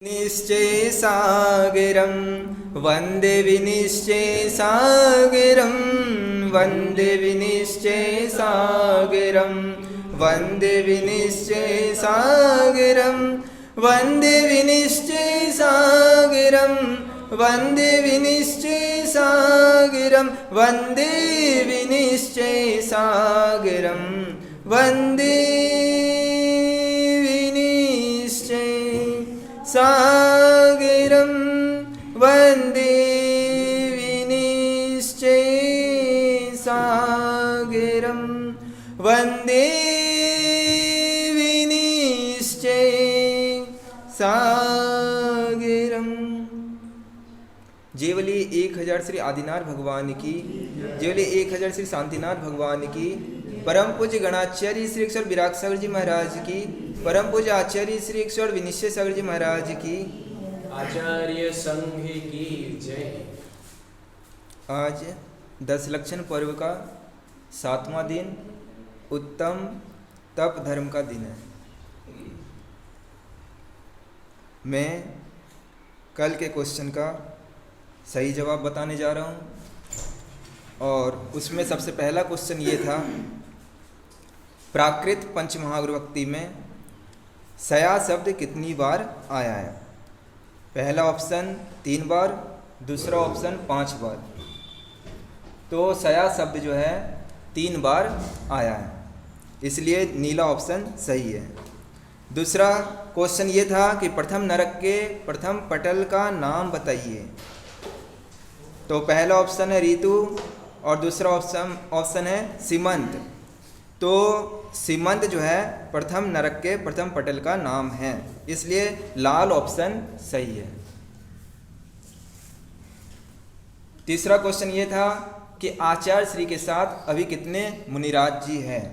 निश्चय सागरं वन्दे विनिश्चय सागरं वन्दे विनिश्चय सागरं वन्दे विनिश्चय सागरं वन्दे विनिश्चय सागरं वन्दे विनिश्चय सागरं वन्दे विनिश्चय सागरं वन्दे सागरं वन्दे विनिश्चय सागरं वन्दे विनिश्चय सागरं। जेवली 1000 श्री आदिनाथ भगवान की, जेवली 1000 श्री शांतिनाथ भगवान की, परम पूज्य गणाचार्य श्री अक्षर विराग सागर जी महाराज की, परम पूज्य आचार्य श्री अक्षर विनिश्चय सागर जी महाराज की, आचार्य संघ की जय। आज 10 लक्षण पर्व का 7वां दिन उत्तम तप धर्म का दिन है। मैं कल के क्वेश्चन का सही जवाब बताने जा रहा हूँ और उसमें सबसे पहला क्वेश्चन ये था, प्राकृत पंचमहाविभक्ति में सया शब्द कितनी बार आया है? पहला ऑप्शन 3 बार, दूसरा ऑप्शन 5 बार। तो सया शब्द जो है 3 बार आया है, इसलिए नीला ऑप्शन सही है। दूसरा क्वेश्चन ये था कि प्रथम नरक के प्रथम पटल का नाम बताइए। तो पहला ऑप्शन है ऋतु और दूसरा ऑप्शन है सीमंत। तो सीमंत जो है प्रथम नरक के प्रथम पटल का नाम है, इसलिए लाल ऑप्शन सही है। तीसरा क्वेश्चन ये था कि आचार्य श्री के साथ अभी कितने मुनिराज जी हैं?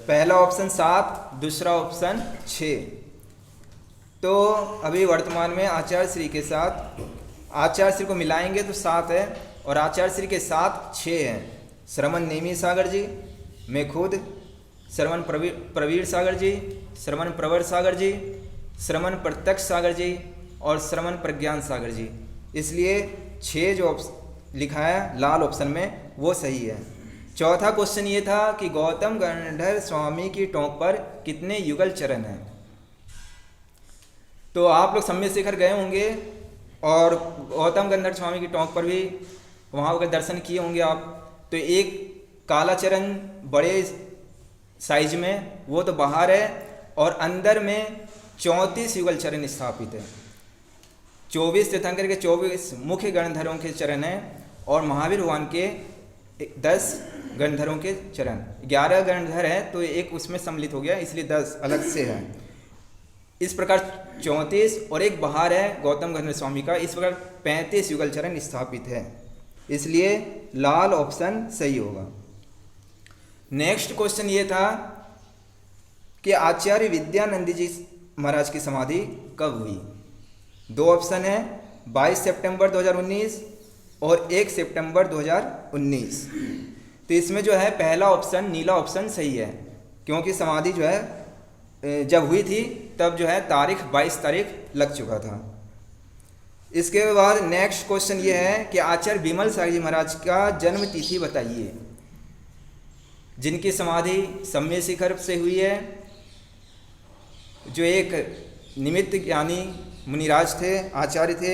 पहला ऑप्शन 7, दूसरा ऑप्शन 6। तो अभी वर्तमान में आचार्य श्री के साथ, आचार्य श्री को मिलाएंगे तो 7 है और आचार्य श्री के साथ 6 हैं। श्रवण नेमी सागर जी, मैं खुद, श्रवण प्रवीर सागर जी, श्रवण प्रवर सागर जी, श्रवण प्रत्यक्ष सागर जी और श्रवण प्रज्ञान सागर जी। इसलिए 6 जो लिखा है लाल ऑप्शन में वो सही है। चौथा क्वेश्चन ये था कि गौतम गंधर्व स्वामी की टोंक पर कितने युगल चरण हैं? तो आप लोग सम्य शिखर गए होंगे और गौतम गंधर्व स्वामी की टोंक पर भी वहाँ का दर्शन किए होंगे आप। तो एक काला चरण बड़े साइज में वो तो बाहर है और अंदर में 34 युगल चरण स्थापित है। 24 तीर्थंकर के 24 मुख्य गणधरों के चरण हैं और महावीर भगवान के 10 गणधरों के चरण। 11 गणधर हैं तो एक उसमें सम्मिलित हो गया, इसलिए 10 अलग से है। इस प्रकार 34 और एक बाहर है गौतम गंधर्व स्वामी का, इस प्रकार 35 युगल चरण स्थापित है, इसलिए लाल ऑप्शन सही होगा। नेक्स्ट क्वेश्चन ये था कि आचार्य विद्यानंद जी महाराज की समाधि कब हुई? 2 ऑप्शन है, 22 सितंबर 2019 और 1 सितंबर 2019। तो इसमें जो है पहला ऑप्शन नीला ऑप्शन सही है, क्योंकि समाधि जो है जब हुई थी तब जो है तारीख 22 तारीख लग चुका था। इसके बाद नेक्स्ट क्वेश्चन ये है कि आचार्य विमल सागर जी महाराज का जन्म तिथि बताइए, जिनकी समाधि सम्य शिखर से हुई है, जो एक निमित्त ज्ञानी मुनिराज थे, आचार्य थे।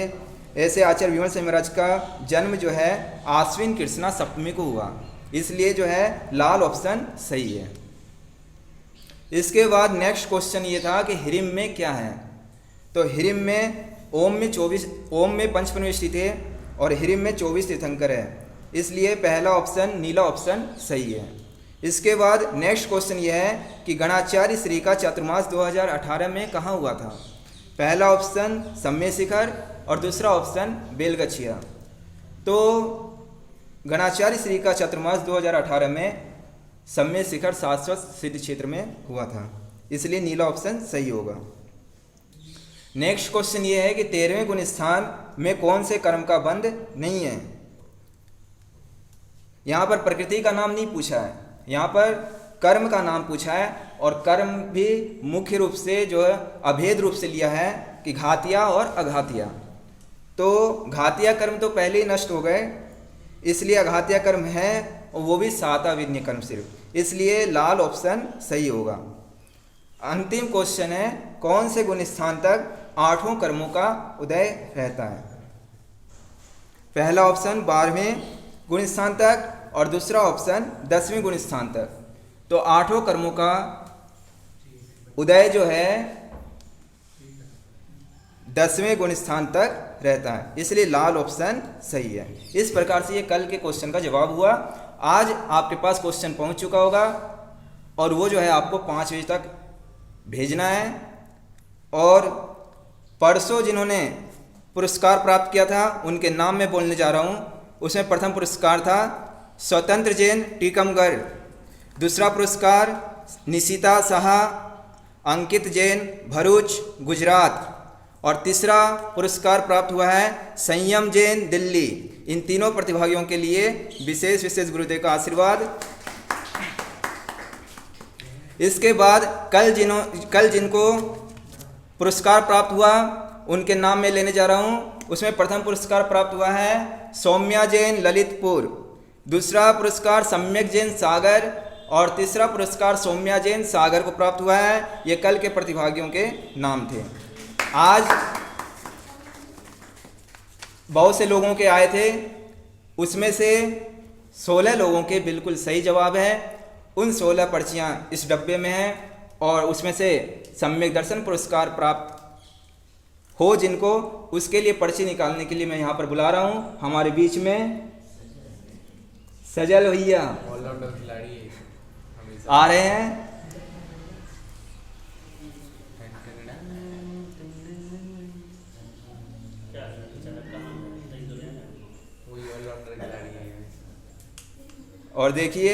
ऐसे आचार्य विमल सागर महाराज का जन्म जो है आश्विन कृष्णा सप्तमी को हुआ, इसलिए जो है लाल ऑप्शन सही है। इसके बाद नेक्स्ट क्वेश्चन ये था कि हिरिम में क्या है? तो हिरिम में ओम में 5 परमेष्ठी थे और हिरिम में 24 तीर्थंकर है, इसलिए पहला ऑप्शन नीला ऑप्शन सही है। इसके बाद नेक्स्ट क्वेश्चन ये है कि गणाचार्य श्री का चातुर्मास 2018 में कहाँ हुआ था? पहला ऑप्शन सम्य शिखर और दूसरा ऑप्शन बेलगछिया। तो गणाचार्य श्री का चातुर्मास 2018 में सम्य शिखर शाश्वत सिद्ध क्षेत्र में हुआ था, इसलिए नीला ऑप्शन सही होगा। नेक्स्ट क्वेश्चन ये है कि 13वें गुण स्थान में कौन से कर्म का बंध नहीं है? यहाँ पर प्रकृति का नाम नहीं पूछा है, यहाँ पर कर्म का नाम पूछा है और कर्म भी मुख्य रूप से जो है अभेद रूप से लिया है कि घातिया और अघातिया। तो घातिया कर्म तो पहले ही नष्ट हो गए, इसलिए अघातिया कर्म है और वो भी साताविन्य कर्म सिर्फ, इसलिए लाल ऑप्शन सही होगा। अंतिम क्वेश्चन है, कौन से गुण स्थान तक 8 कर्मों का उदय रहता है? पहला ऑप्शन 12वें गुण स्थान तक और दूसरा ऑप्शन 10वें गुण स्थान तक। तो 8 कर्मों का उदय जो है 10वें गुण स्थान तक रहता है, इसलिए लाल ऑप्शन सही है। इस प्रकार से ये कल के क्वेश्चन का जवाब हुआ। आज आपके पास क्वेश्चन पहुंच चुका होगा और वो जो है आपको 5 बजे तक भेजना है। और परसों जिन्होंने पुरस्कार प्राप्त किया था उनके नाम मैं बोलने जा रहा हूँ। उसमें प्रथम पुरस्कार था स्वतंत्र जैन टीकमगढ़, दूसरा पुरस्कार निशिता शाह अंकित जैन भरूच गुजरात, और तीसरा पुरस्कार प्राप्त हुआ है संयम जैन दिल्ली। इन तीनों प्रतिभागियों के लिए विशेष विशेष गुरुदेव का आशीर्वाद। इसके बाद कल जिनको पुरस्कार प्राप्त हुआ उनके नाम मैं लेने जा रहा हूँ। उसमें प्रथम पुरस्कार प्राप्त हुआ है सौम्या जैन ललितपुर, दूसरा पुरस्कार सम्यक जैन सागर और तीसरा पुरस्कार सौम्या जैन सागर को प्राप्त हुआ है। ये कल के प्रतिभागियों के नाम थे। आज बहुत से लोगों के आए थे, उसमें से 16 लोगों के बिल्कुल सही जवाब है। उन 16 पर्चियाँ इस डब्बे में हैं और उसमें से सम्यक दर्शन पुरस्कार प्राप्त हो जिनको, उसके लिए पर्ची निकालने के लिए मैं यहाँ पर बुला रहा हूँ हमारे बीच में सजल भैया ऑलराउंडर खिलाड़ी आ रहे हैं। और देखिए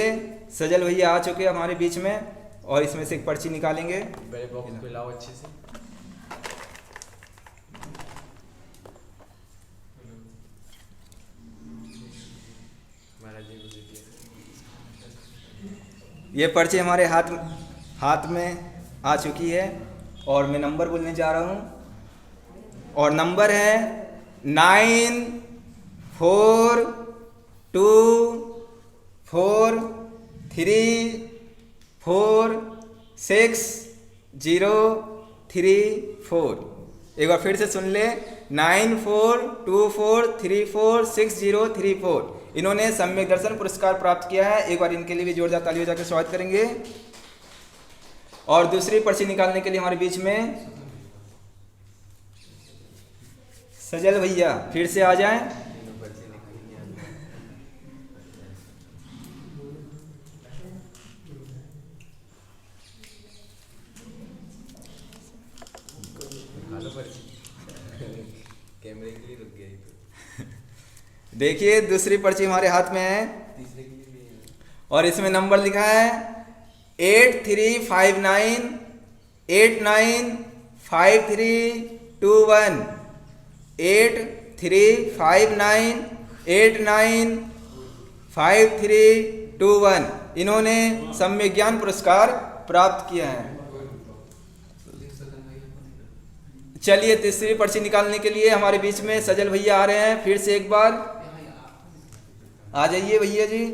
सजल भैया आ चुके हैं हमारे बीच में और इसमें से एक पर्ची निकालेंगे। पहले बॉक्स को लाओ अच्छे से। ये पर्ची हमारे हाथ में आ चुकी है और मैं नंबर बोलने जा रहा हूँ और नंबर है 9 4 2 4 3 4 6 0 3 4। एक बार फिर से सुन ले, 9 4 2 4 3 4 6 0 3 4। इन्होंने सम्यक दर्शन पुरस्कार प्राप्त किया है। एक बार इनके लिए भी जोरदार तालियों जाकर स्वागत करेंगे। और दूसरी पर्ची निकालने के लिए हमारे बीच में सजल भैया फिर से आ जाएं। कैमरे के लिए रुक गया। देखिए दूसरी पर्ची हमारे हाथ में है और इसमें नंबर लिखा है 8359 895321 8359 895321। इन्होंने सम्यक ज्ञान पुरस्कार प्राप्त किया है। चलिए तीसरी पर्ची निकालने के लिए हमारे बीच में सजल भैया आ रहे हैं। फिर से एक बार आ जाइए भैया जी।